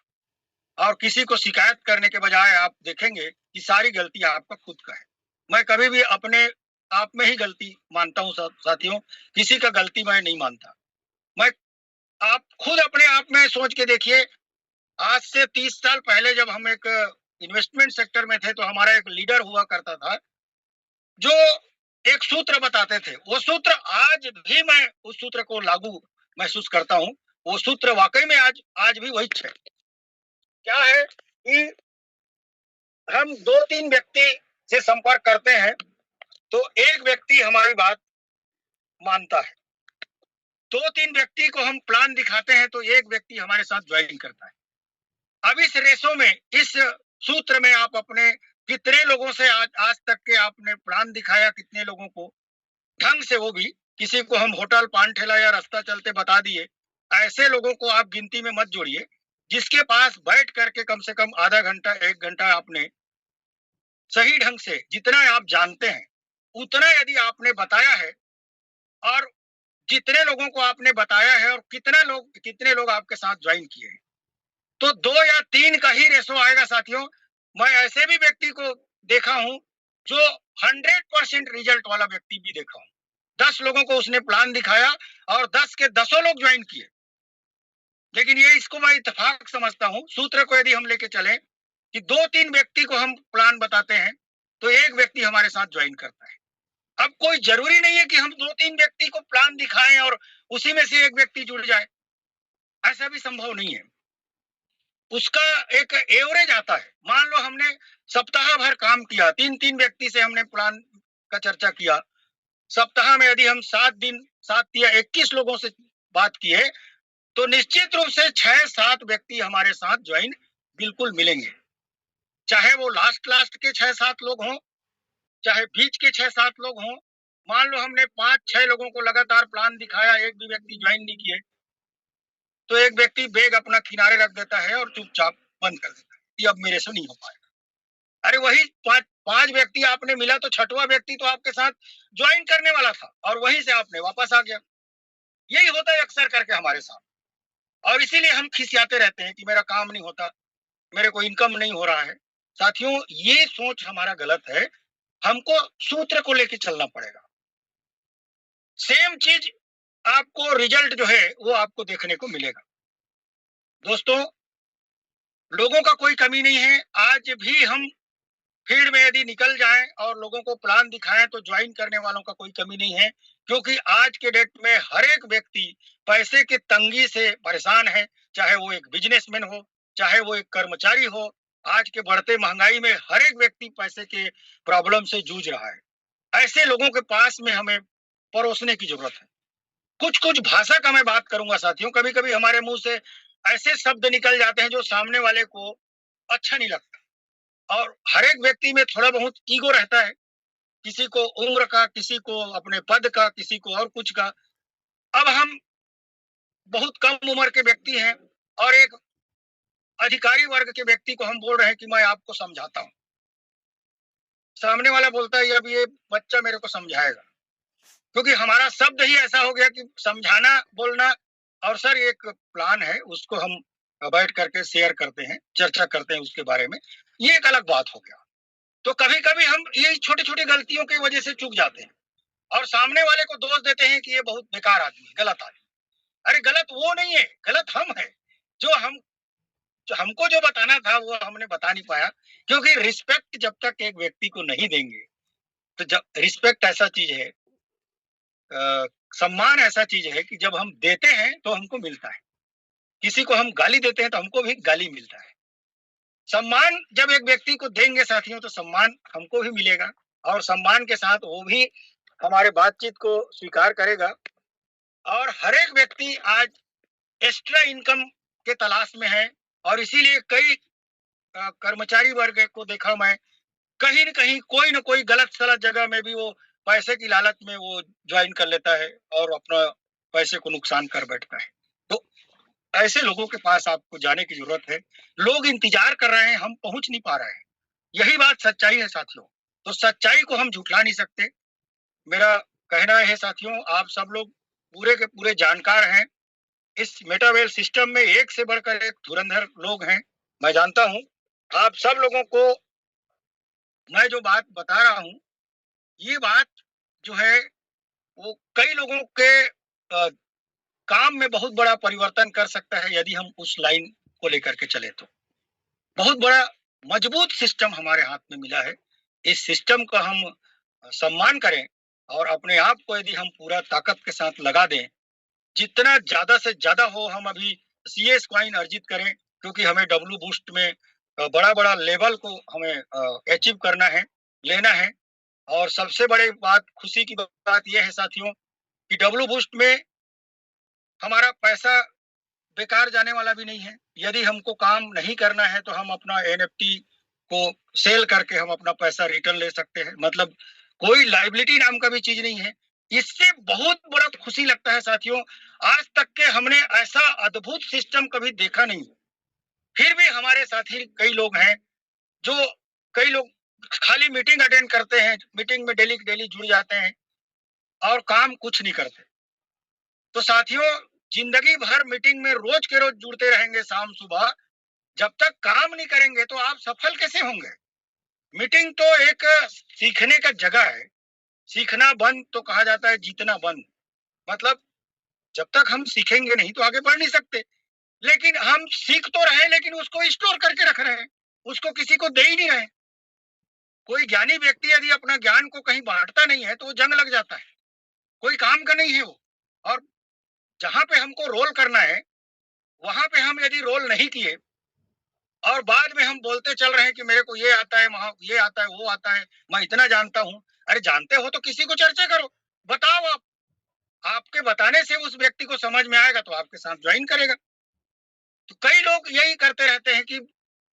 और किसी को शिकायत करने के बजाय आप देखेंगे कि सारी गलती आपका खुद का है। मैं कभी भी अपने आप में ही गलती मानता हूँ साथियों, किसी का गलती मैं नहीं मानता। मैं आप खुद अपने आप में सोच के देखिए, आज से 30 साल पहले जब हम एक इन्वेस्टमेंट सेक्टर में थे तो हमारा एक लीडर हुआ करता था जो एक सूत्र बताते थे। वो सूत्र आज भी मैं उस सूत्र को लागू महसूस करता हूँ। वो सूत्र वाकई में आज भी वही है। क्या है कि हम 2-3 व्यक्ति से संपर्क करते हैं तो एक व्यक्ति हमारी बात मानता है, 2-3 व्यक्ति को हम प्लान दिखाते हैं तो एक व्यक्ति हमारे साथ ज्वाइन करता है। अब इस रेशो में, इस सूत्र में आप अपने कितने लोगों से आज तक के आपने प्लान दिखाया, कितने लोगों को ढंग से, वो भी किसी को हम होटल, पान ठेला या रास्ता चलते बता दिए। ऐसे लोगों को आप गिनती में मत जोड़िए। जिसके पास बैठ करके कम से कम आधा घंटा 1 घंटा आपने सही ढंग से, जितना आप जानते हैं उतना यदि आपने बताया है, और जितने लोगों को आपने बताया है और कितने लोग आपके साथ ज्वाइन किए हैं, तो 2 या 3 का ही रेशो आएगा साथियों। मैं ऐसे भी व्यक्ति को देखा हूं जो 100% रिजल्ट वाला व्यक्ति भी देखा हूं। 10 लोगों को उसने प्लान दिखाया और 10 के 10 लोग ज्वाइन किए। लेकिन ये, इसको मैं इत्तेफाक समझता हूं। सूत्र को यदि हम लेके चलें कि 2-3 व्यक्ति को हम प्लान बताते हैं तो एक व्यक्ति हमारे साथ ज्वाइन करता है। अब कोई जरूरी नहीं है कि हम 2-3 व्यक्ति को प्लान दिखाएं और उसी में से एक व्यक्ति जुड़ जाए। ऐसा भी संभव नहीं है। उसका एक एवरेज आता है। मान लो हमने सप्ताह भर काम किया, 3-3 व्यक्ति से हमने प्लान का चर्चा किया। सप्ताह में यदि हम 7 दिन 7 या 21 लोगों से बात किए, तो निश्चित रूप से 6-7 व्यक्ति हमारे साथ ज्वाइन बिल्कुल मिलेंगे। चाहे वो लास्ट के 6-7 लोग हों, चाहे बीच के 6-7 लोग हों। मान लो हमने 5-6 लोगों को लगातार प्लान दिखाया, एक भी व्यक्ति ज्वाइन नहीं किए, तो एक व्यक्ति बैग अपना किनारे रख देता है और चुपचाप बंद कर देता है कि अब मेरे से नहीं हो पाएगा। अरे वही 5 व्यक्ति आपने मिला, तो 6वां व्यक्ति तो आपके साथ ज्वाइन करने वाला था और वहीं से आपने वापस आ गया। यही होता है अक्सर करके हमारे साथ, और इसीलिए हम खिसियाते रहते हैं कि मेरा काम नहीं होता, मेरे को इनकम नहीं हो रहा है। साथियों, ये सोच हमारा गलत है। हमको सूत्र को लेके चलना पड़ेगा। सेम चीज आपको रिजल्ट जो है वो आपको देखने को मिलेगा। दोस्तों, लोगों का कोई कमी नहीं है। आज भी हम फील्ड में यदि निकल जाएं और लोगों को प्लान दिखाएं, तो ज्वाइन करने वालों का कोई कमी नहीं है, क्योंकि आज के डेट में हर एक व्यक्ति पैसे की तंगी से परेशान है। चाहे वो एक बिजनेसमैन हो, चाहे वो एक कर्मचारी हो, आज के बढ़ते महंगाई में हर एक व्यक्ति पैसे के प्रॉब्लम से जूझ रहा है। ऐसे लोगों के पास में हमें परोसने की जरूरत है। कुछ कुछ भाषा का मैं बात करूंगा साथियों। कभी कभी हमारे मुंह से ऐसे शब्द निकल जाते हैं जो सामने वाले को अच्छा नहीं लगता, और हर एक व्यक्ति में थोड़ा बहुत ईगो रहता है। किसी को उम्र का, किसी को अपने पद का, किसी को और कुछ का। अब हम बहुत कम उम्र के व्यक्ति हैं और एक अधिकारी वर्ग के व्यक्ति को हम बोल रहे हैं कि मैं आपको समझाता हूँ। सामने वाला बोलता है अब ये बच्चा मेरे को समझाएगा, क्योंकि हमारा शब्द ही ऐसा हो गया कि समझाना, बोलना। और सर, एक प्लान है, उसको हम बैठ करके शेयर करते हैं, चर्चा करते हैं उसके बारे में। ये एक अलग बात हो गया। तो कभी कभी हम ये छोटी छोटी गलतियों की वजह से चूक जाते हैं और सामने वाले को दोष देते हैं कि ये बहुत बेकार आदमी है, गलत आदमी। अरे गलत वो नहीं है, गलत हम है। जो हमको जो बताना था वो हमने बता नहीं पाया, क्योंकि रिस्पेक्ट जब तक एक व्यक्ति को नहीं देंगे, तो जब रिस्पेक्ट ऐसा चीज है, सम्मान ऐसा चीज है कि जब हम देते हैं तो हमको मिलता है। किसी को हम गाली देते हैं तो हमको भी गाली मिलता है। सम्मान जब एक व्यक्ति को देंगे साथियों, तो सम्मान हमको भी मिलेगा, और सम्मान के साथ वो भी हमारे बातचीत को स्वीकार करेगा। और हर एक व्यक्ति आज एक्स्ट्रा इनकम के तलाश में है, और इसीलिए कई कर्मचारी वर्ग को देखा मैं, कहीं न कहीं कोई न कोई गलत सलत जगह में भी वो पैसे की लालच में वो ज्वाइन कर लेता है और अपना पैसे को नुकसान कर बैठता है। तो ऐसे लोगों के पास आपको जाने की जरूरत है। लोग इंतजार कर रहे हैं, हम पहुंच नहीं पा रहे हैं। यही बात सच्चाई है साथियों। तो सच्चाई को हम झुठला नहीं सकते। मेरा कहना है साथियों, आप सब लोग पूरे के पूरे जानकार हैं। इस मेटावर्स सिस्टम में एक से बढ़कर एक धुरंधर लोग हैं। मैं जानता हूं आप सब लोगों को मैं जो बात बता रहा हूं, ये बात जो है वो कई लोगों के काम में बहुत बड़ा परिवर्तन कर सकता है, यदि हम उस लाइन को लेकर के चले तो। बहुत बड़ा मजबूत सिस्टम हमारे हाथ में मिला है। इस सिस्टम का हम सम्मान करें, और अपने आप को यदि हम पूरा ताकत के साथ लगा दें, जितना ज्यादा से ज्यादा हो हम अभी CS कॉइन अर्जित करें, क्योंकि हमें डब्ल्यू बूस्ट में बड़ा बड़ा लेवल को हमें अचीव करना है, लेना है। और सबसे बड़ी बात, खुशी की बात यह है साथियों कि डब्ल्यू बूस्ट में हमारा पैसा बेकार जाने वाला भी नहीं है। यदि हमको काम नहीं करना है तो हम अपना NFT को सेल करके हम अपना पैसा रिटर्न ले सकते हैं। मतलब कोई लाइबिलिटी नाम का भी चीज नहीं है। इससे बहुत बड़ा खुशी लगता है साथियों। आज तक के हमने ऐसा अद्भुत सिस्टम कभी देखा नहीं। फिर भी हमारे साथी कई लोग हैं, जो कई लोग खाली मीटिंग अटेंड करते हैं, मीटिंग में डेली डेली जुड़ जाते हैं और काम कुछ नहीं करते। तो साथियों, जिंदगी भर मीटिंग में रोज के रोज जुड़ते रहेंगे शाम सुबह, जब तक काम नहीं करेंगे तो आप सफल कैसे होंगे? मीटिंग तो एक सीखने का जगह है। सीखना बंद तो कहा जाता है, जीतना बंद। मतलब जब तक हम सीखेंगे नहीं तो आगे बढ़ नहीं सकते। लेकिन हम सीख तो रहे हैं, लेकिन उसको स्टोर करके रख रहे हैं, उसको किसी को दे ही नहीं रहे। कोई ज्ञानी व्यक्ति यदि अपना ज्ञान को कहीं बांटता नहीं है तो वो जंग लग जाता है, कोई काम का नहीं है वो। और जहां पे हमको रोल करना है, वहां पे हम यदि रोल नहीं किए और बाद में हम बोलते चल रहे हैं कि मेरे को ये आता है, वहां ये आता है, वो आता है, मैं इतना जानता हूं। अरे जानते हो तो किसी को चर्चा करो, बताओ आप। आपके बताने से उस व्यक्ति को समझ में आएगा तो आपके साथ ज्वाइन करेगा। तो कई लोग यही करते रहते हैं कि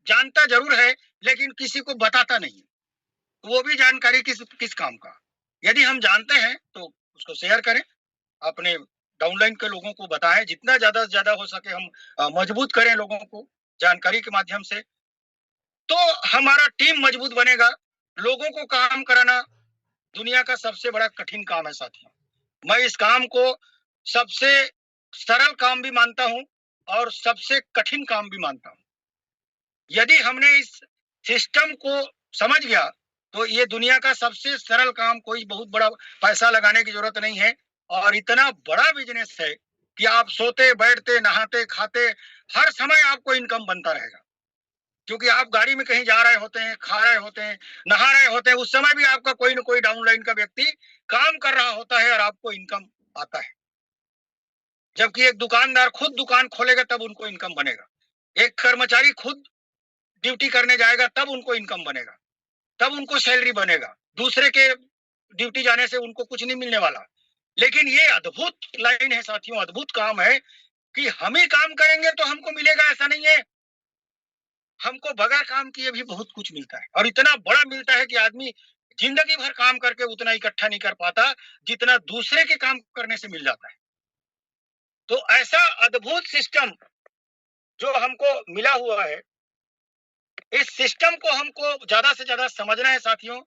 जानता जरूर है लेकिन किसी को बताता नहीं। वो भी जानकारी किस किस काम का। यदि हम जानते हैं तो उसको शेयर करें, अपने डाउनलाइन के लोगों को बताएं, जितना ज्यादा से ज्यादा हो सके हम मजबूत करें लोगों को जानकारी के माध्यम से, तो हमारा टीम मजबूत बनेगा। लोगों को काम कराना दुनिया का सबसे बड़ा कठिन काम है साथियों। मैं इस काम को सबसे सरल काम भी मानता हूं और सबसे कठिन काम भी मानता हूं। यदि हमने इस सिस्टम को समझ गया तो ये दुनिया का सबसे सरल काम, कोई बहुत बड़ा पैसा लगाने की जरूरत नहीं है। और इतना बड़ा बिजनेस है कि आप सोते बैठते नहाते खाते हर समय आपको इनकम बनता रहेगा। क्योंकि आप गाड़ी में कहीं जा रहे होते हैं, खा रहे होते हैं, नहा रहे होते हैं, उस समय भी आपका कोई ना कोई डाउनलाइन का व्यक्ति काम कर रहा होता है और आपको इनकम आता है। जबकि एक दुकानदार खुद दुकान खोलेगा तब उनको इनकम बनेगा। एक कर्मचारी खुद ड्यूटी करने जाएगा तब उनको इनकम बनेगा, तब उनको सैलरी बनेगा। दूसरे के ड्यूटी जाने से उनको कुछ नहीं मिलने वाला। लेकिन ये अद्भुत लाइन है साथियों, अद्भुत काम है कि हम ही काम करेंगे तो हमको मिलेगा ऐसा नहीं है। हमको बगैर काम किए भी बहुत कुछ मिलता है और इतना बड़ा मिलता है कि आदमी जिंदगी भर काम करके उतना इकट्ठा नहीं कर पाता जितना दूसरे के काम करने से मिल जाता है। तो ऐसा अद्भुत सिस्टम जो हमको मिला हुआ है, इस सिस्टम को हमको ज्यादा से ज्यादा समझना है साथियों।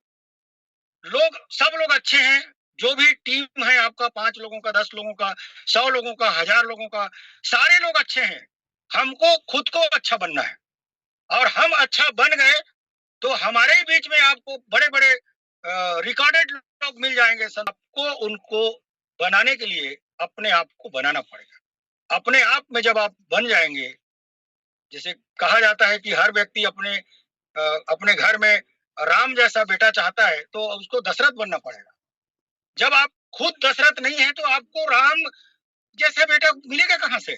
सब लोग अच्छे हैं। जो भी टीम है आपका, 5 लोगों का, 10 लोगों का, 100 लोगों का, 1000 लोगों का, सारे लोग अच्छे हैं। हमको खुद को अच्छा बनना है और हम अच्छा बन गए तो हमारे ही बीच में आपको बड़े बड़े रिकॉर्डेड लोग मिल जाएंगे। सब आपको उनको बनाने के लिए अपने आप को बनाना पड़ेगा। अपने आप में जब आप बन जाएंगे, जैसे कहा जाता है कि हर व्यक्ति अपने घर में राम जैसा बेटा चाहता है तो उसको दशरथ बनना पड़ेगा। जब आप खुद दशरथ नहीं है तो आपको राम जैसा बेटा मिलेगा कहां से?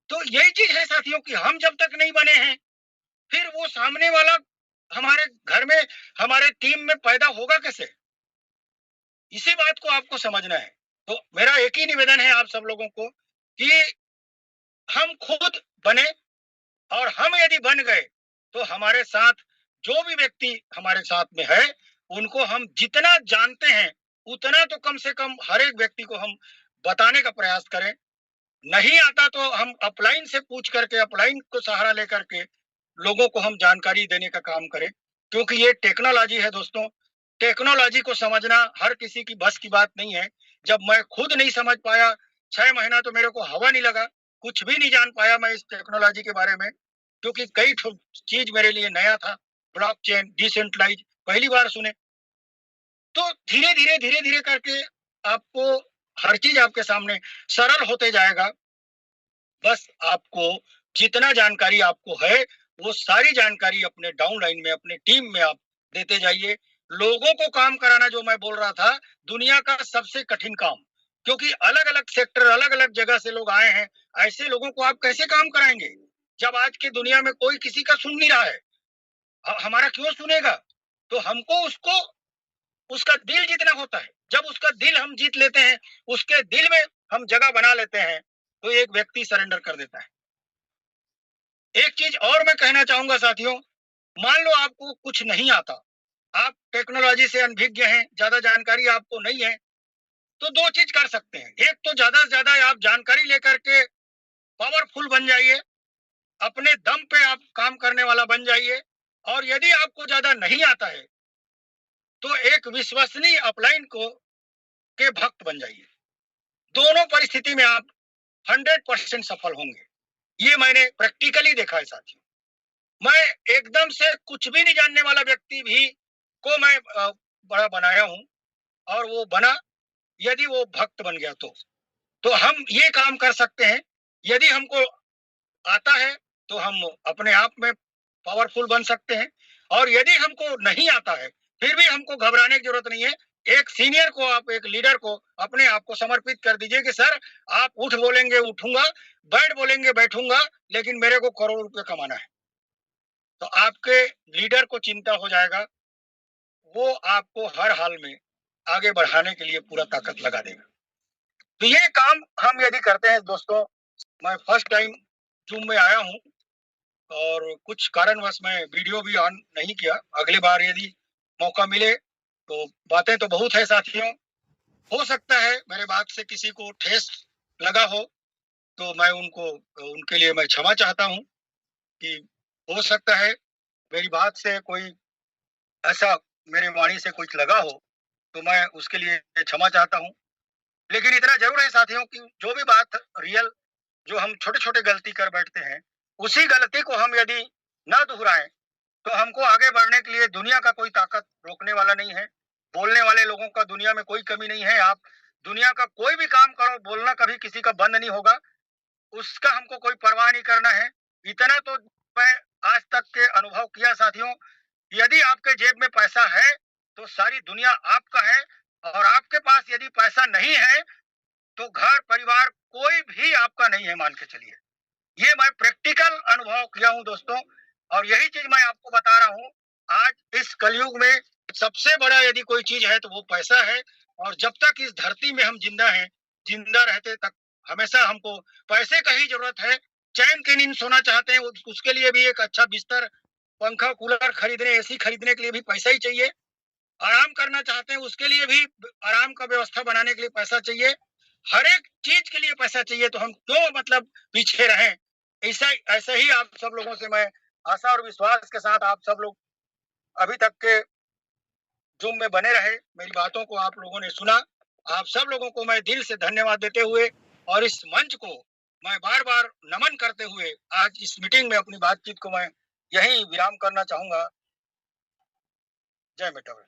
तो यही चीज है साथियों कि हम जब तक नहीं बने हैं फिर वो सामने वाला हमारे घर में, हमारे टीम में पैदा होगा कैसे? इसी बात को आपको समझना है। तो मेरा एक ही निवेदन है आप सब लोगों को कि हम खुद बने और हम यदि बन गए तो हमारे साथ जो भी व्यक्ति हमारे साथ में है उनको हम जितना जानते हैं उतना तो कम से कम हर एक व्यक्ति को हम बताने का प्रयास करें। नहीं आता तो हम अपलाइन से पूछ करके, अपलाइन को सहारा लेकर के लोगों को हम जानकारी देने का काम करें। क्योंकि ये टेक्नोलॉजी है दोस्तों, टेक्नोलॉजी को समझना हर किसी की बस की बात नहीं है। जब मैं खुद नहीं समझ पाया, 6 महीना तो मेरे को हवा नहीं लगा, कुछ भी नहीं जान पाया मैं इस टेक्नोलॉजी के बारे में, क्योंकि कई चीज मेरे लिए नया था। ब्लॉकचेन, डिसेंट्रलाइज पहली बार सुने। तो धीरे धीरे करके आपको हर चीज आपके सामने सरल होते जाएगा। बस आपको जितना जानकारी आपको है वो सारी जानकारी अपने डाउनलाइन में, अपने टीम में आप देते जाइए। लोगों को काम कराना, जो मैं बोल रहा था, दुनिया का सबसे कठिन काम। क्योंकि अलग अलग सेक्टर, अलग अलग जगह से लोग आए हैं। ऐसे लोगों को आप कैसे काम कराएंगे जब आज की दुनिया में कोई किसी का सुन नहीं रहा है? हमारा क्यों सुनेगा? तो हमको उसको, उसका दिल जीतना होता है। जब उसका दिल हम जीत लेते हैं, उसके दिल में हम जगह बना लेते हैं, तो एक व्यक्ति सरेंडर कर देता है। एक चीज और मैं कहना चाहूंगा साथियों, मान लो आपको कुछ नहीं आता, आप टेक्नोलॉजी से अनभिज्ञ हैं, ज्यादा जानकारी आपको नहीं है, तो दो चीज कर सकते हैं। एक तो ज्यादा से ज्यादा आप जानकारी लेकर के पावरफुल बन जाइए, अपने दम पे आप काम करने वाला बन जाइए। और यदि आपको ज्यादा नहीं आता है तो एक विश्वसनीय अपलाइन को के भक्त बन जाइए। दोनों परिस्थिति में आप 100% सफल होंगे। ये मैंने प्रैक्टिकली देखा है साथियों। मैं एकदम से कुछ भी नहीं जानने वाला व्यक्ति भी को मैं बड़ा बनाया हूं और वो बना, यदि वो भक्त बन गया तो हम ये काम कर सकते हैं। यदि हमको आता है तो हम अपने आप में पावरफुल बन सकते हैं। और यदि हमको नहीं आता है फिर भी हमको घबराने की जरूरत नहीं है। एक सीनियर को, आप एक लीडर को अपने आप को समर्पित कर दीजिए कि सर आप उठ बोलेंगे उठूंगा, बैठ बोलेंगे बैठूंगा, लेकिन मेरे को करोड़ रुपए कमाना है। तो आपके लीडर को चिंता हो जाएगा, वो आपको हर हाल में आगे बढ़ाने के लिए पूरा ताकत लगा देगा। तो ये काम हम यदि करते हैं दोस्तों, मैं फर्स्ट टाइम जूम में आया हूँ और कुछ कारणवश मैं वीडियो भी ऑन नहीं किया। अगली बार यदि मौका मिले तो बातें तो बहुत है साथियों, हो सकता है मेरे बात से किसी को ठेस लगा हो, तो मैं उनको उनके लिए मैं क्षमा चाहता हूँ कि हो सकता है मेरी बात से कोई ऐसा, मेरी वाणी से कुछ लगा हो, तो मैं उसके लिए क्षमा चाहता हूँ। लेकिन इतना ज़रूर है साथियों कि जो भी बात रियल, जो हम छोटे-छोटे गलती कर बैठते हैं, उसी गलती को हम यदि ना दोहराएँ, तो हमको आगे बढ़ने के लिए दुनिया का कोई ताकत रोकने वाला नहीं है। बोलने वाले लोगों का दुनिया में कोई कमी नहीं है। आप दुनिया का कोई भी काम करो, बोलना कभी किसी का बंद नहीं होगा। उसका हमको कोई परवाह नहीं करना है। इतना तो मैं आज तक के अनुभव किया साथियों, यदि आपके जेब में पैसा है, तो सारी दुनिया आपका है, और आपके पास यदि पैसा नहीं है, तो घर परिवार कोई भी आपका नहीं है, मान के चलिए। ये मैं प्रैक्टिकल अनुभव किया हूँ दोस्तों, और यही चीज मैं आपको बता रहा हूँ। आज इस कलयुग में सबसे बड़ा यदि कोई चीज है तो वो पैसा है, और जब तक इस धरती में हम जिंदा हैं, जिंदा रहते तक हमेशा हमको पैसे का ही जरूरत है। चैन की नींद सोना चाहते हैं, उसके लिए भी एक अच्छा बिस्तर, पंखा, कूलर खरीदने, एसी खरीदने के लिए भी पैसा ही चाहिए। आराम करना चाहते हैं, उसके लिए भी आराम का व्यवस्था बनाने के लिए पैसा चाहिए। हर एक चीज के लिए पैसा चाहिए, तो हम क्यों मतलब पीछे रहें। ऐसा ऐसे ही आप सब लोगों से मैं आशा और विश्वास के साथ, आप सब लोग अभी तक के जूम में बने रहे, मेरी बातों को आप लोगों ने सुना, आप सब लोगों को मैं दिल से धन्यवाद देते हुए और इस मंच को मैं बार बार नमन करते हुए आज इस मीटिंग में अपनी बातचीत को मैं यही विराम करना चाहूंगा। जय मेटावर्स।